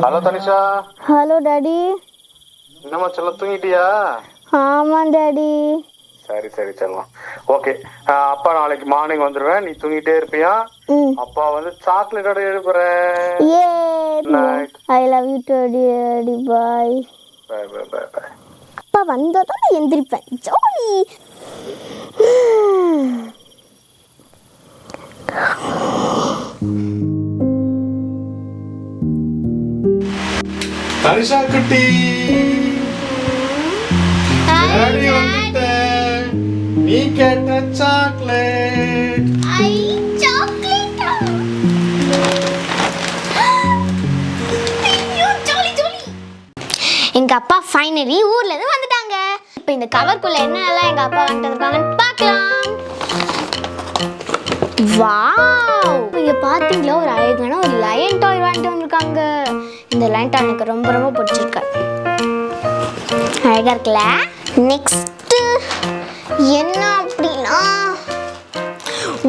Hello Tanisha. Hello daddy. என்னம்மா செல்லம், தூங்கிட்டியா? ஆமாம் டாடி. சரி சரி செல்லம், ஓகே. அப்பா நாளைக்கு மார்னிங் வந்துடுவேன், நீ தூங்கிட்டே இருப்பியா? அப்பா வந்து சாக்லேட் ஆர்டர் எடுக்கிறேன். I love you daddy. Bye bye bye bye bye. அப்பா வந்ததும் எந்திரிப்பேன். ஜாலி. தனிஷா குட்டி, டாடி வந்துட்டேன். நீ கேட்ட சாக்லேட். எங்க அப்பா ஃபைனலி ஊர்ல இருந்து வந்துட்டாங்க. இப்போ இந்த கவர்க்குள்ள என்னெல்லாம் எங்க அப்பா வாங்கிட்டு வந்திருக்காங்கன்னு பார்க்கலாம். வாவ், இங்க பாத்தீங்களா ஒரு அழகான ஒரு லயன் டாய் வாங்கிட்டு வந்திருக்காங்க. இந்த லயன் டாய் எனக்கு ரொம்ப ரொம்ப பிடிச்சிருக்கு, அழகா இருக்குல்ல. நெக்ஸ்ட் என்ன அப்படின்னா,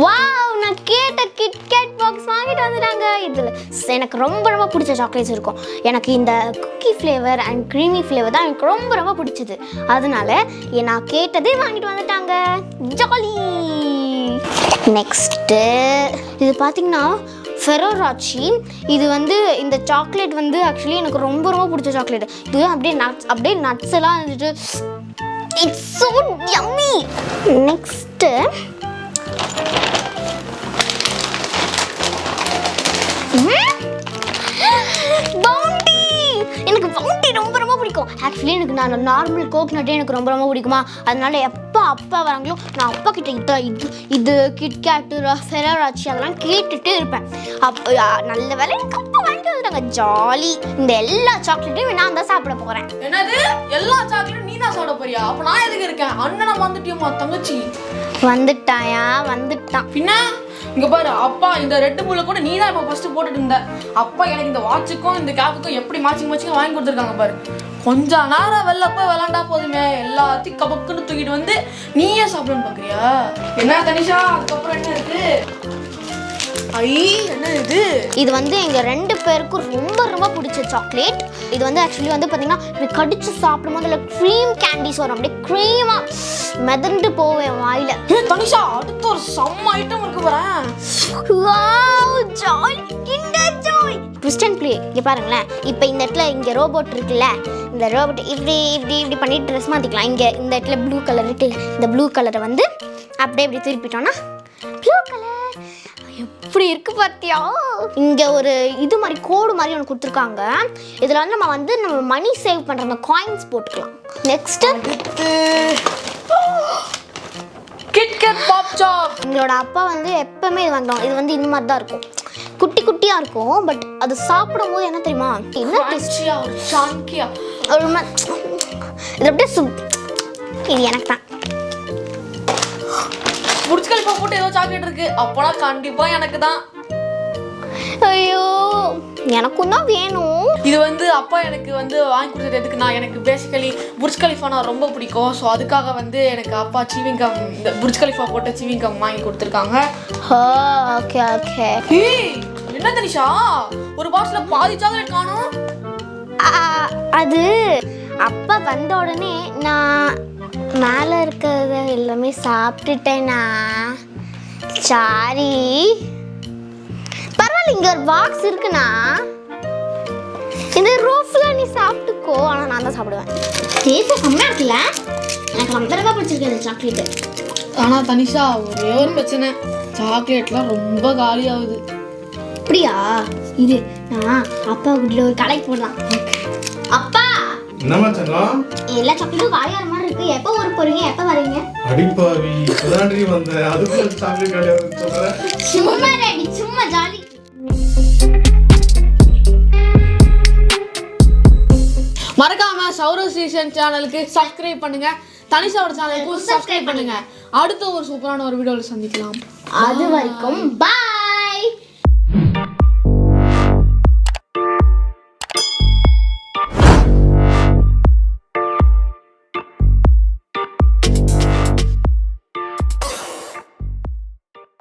வாவ், நான் கேட்ட கிட்கேட் பாக்ஸ் வாங்கிட்டு வந்துட்டாங்க. இதில் எனக்கு ரொம்ப ரொம்ப பிடிச்ச சாக்லேட்ஸ் இருக்கும். எனக்கு இந்த cookie flavour and creamy flavour தான் எனக்கு ரொம்ப ரொம்ப பிடிச்சது. அதனால நான் கேட்டதே வாங்கிட்டு வந்துட்டாங்க. ஜாலி. நெக்ஸ்ட்டு இது பார்த்தீங்கன்னா ஃபெரோராச்சி. இது வந்து இந்த சாக்லேட் வந்து ஆக்சுவலி எனக்கு ரொம்ப ரொம்ப பிடிச்ச சாக்லேட். இது அப்படியே நட்ஸ் எல்லாம் வந்துட்டு it's so yummy. Next bounty. எனக்கு பவுண்டி ரொம்ப ரொம்ப பிடிக்கும். ஆக்சுவலி எனக்கு நான் நார்மல் கோக்னட்டே எனக்கு ரொம்ப ரொம்ப பிடிக்குமா. அதனால எப்போ அப்பா வராங்களோ நான் அப்பா கிட்ட இது கிட்கேட்டு ஃபெரோராச்சி அதெல்லாம் கேட்டுட்டு இருப்பேன். அப்போ நல்ல வேலை எனக்கு அப்பா வாங்கிட்டு வந்துட்டாங்க. ஜாலி. இந்த எல்லா சாக்லேட்டையும் நான் தான் சாப்பிட போகிறேன். என்னது எல்லா சாக்லேட்டும் நீ தான் சாப்பிட போறியா? அப்போ நான் எதுக்கு இருக்கேன்? அண்ணனை வந்துட்டியம்மா தங்கச்சி. வந்துட்டாயா? வந்துட்டான். பின்ன இங்க பாரு, அப்பா இந்த ரெட் புல்ல கூட நீ தான் இப்போ ஃபர்ஸ்ட் போட்டுட்டு இருந்த. அப்பா எனக்கு இந்த வாட்சுக்கும் இந்த கேப்புக்கும் எப்படி மேட்சிங் வாங்கி கொடுத்துருக்காங்க பாரு. கொஞ்ச நேரம் வெளில போய் விளாண்டா போதுமே, எல்லாத்தையும் கபக்குன்னு தூக்கிட்டு வந்து நீயே சாப்பிடணும்னு பாக்குறியா? என்ன தனிஷா, அதுக்கப்புறம் என்ன இருக்கு? என்ன இது? இது வந்து எங்க 2 பேருக்கும் ரொம்ப ரொம்ப பிடிச்ச சாக்லேட். இது வந்து ஆக்சுவலி வந்து பாத்தீங்கன்னா கடிச்சு சாப்பிடும்போது அதில் க்ரீம் கேண்டிஸ் வரும். அப்படியே க்ரீமா மிதந்து போவேன் வாயில. தனிஷா, அடுத்து ஒரு செம்ம ஐட்டம் இருக்கு பாறேன். Wow, joy, Kinder Joy. Twist and play. இங்க பாருங்களேன், இப்போ இந்த இடத்துல இங்க ரோபோட் இருக்குல்ல, இந்த ரோபோட் இப்படி இப்படி இப்படி பண்ணிட்டு ட்ரெஸ் மாத்திக்கலாம். இங்க இந்த இடத்துல ப்ளூ கலர் இருக்கு. இந்த ப்ளூ கலரை வந்து அப்படியே இப்படி திருப்பிட்டோம்னா ப்ளூ கலர் எப்படி இருக்கு பாத்தியா? இங்க ஒரு இது மாதிரி கோடு மாதிரி ஒன்று கொடுத்துருக்காங்க. இதுல வந்து நம்ம மணி சேவ் பண்ற அந்த காயின்ஸ் போட்டுக்கலாம். நெக்ஸ்ட் கிட்கேட் பாப் சாப். எங்களோட அப்பா வந்து எப்பவுமே இது வாங்குவாங்க. இது வந்து இந்த மாதிரி தான் இருக்கும், குட்டி குட்டியா இருக்கும். பட் அது சாப்பிடும் போது என்ன தெரியுமா, என்ன டேஸ்டியா சாங்கியா ஒரு இது அப்படியே இது எனக்கு தான். புடிச்சக்கலிப்பா போட்டு ஏதோ சாக்லேட் இருக்கு, அப்பனா கண்டிப்பா எனக்கு தான். ஐயோ, எனக்கும் தான் வேணும். இது வந்து அப்பா எனக்கு வந்து வாங்கி கொடுத்தது எதுக்கு, நான் எனக்கு பேசிக்கலி புர்ஜ் கலிஃபா நான் ரொம்ப பிடிக்கும். ஸோ அதுக்காக வந்து எனக்கு அப்பா சீவிங்கம், இந்த புர்ஜ் கலிஃபா போட்ட சீவிங்கம் வாங்கி கொடுத்துருக்காங்க. Okay okay. என்ன தனிஷா, ஒரு பாக்ஸ்ல பாதி சாக்லேட் காணோம்? அது அப்பா வந்த உடனே நான் மேலே இருக்கிறத எல்லாமே சாப்பிட்டுட்டேனா. சாரி, பரவாயில்ல. இங்கே ஒரு பாக்ஸ் இருக்குண்ணா, இந்த ரூஃப்ல நீ சாப்பிட்டுக்கோ. ஆனால் நான் தான் சாப்பிடுவேன். டேஸ்ட் செம்மையா இருக்குல்ல, எனக்கு ரொம்ப ரொம்ப பிடிச்சிருக்கு இந்த சாக்லேட்டு. ஆனால் தனிஷா, ஒரே ஒரு பிரச்சனை, சாக்லேட்லாம் ரொம்ப காலி ஆகுது. அப்படியா? இது நான் அப்பா வீட்டில் ஒரு கடைக்கு போடலாம். அப்பா, என்னம்மா செல்லம், எல்லா சாக்லேட்டும் காலியாகிற மாதிரி இருக்கு. எப்போ ஊருக்கு போறீங்க? எப்போ வரீங்க? அடிப்பாவி, இப்பதான்டி வந்தேன், அதுக்குள்ள சாக்லேட் காலியாகுதுன்னு சொல்றேன். சும்மா ரெடி, சும்மா ஜாலி. மறக்காம சௌரவ் ஸ்ரீசன் சேனலுக்கு சப்ஸ்கிரைப் பண்ணுங்க, தனிஷாவோட சேனலுக்கு சப்ஸ்கிரைப் பண்ணுங்க. அடுத்த ஒரு சூப்பரான ஒரு வீடியோவில் சந்திக்கலாம். அது வரைக்கும் பாய்.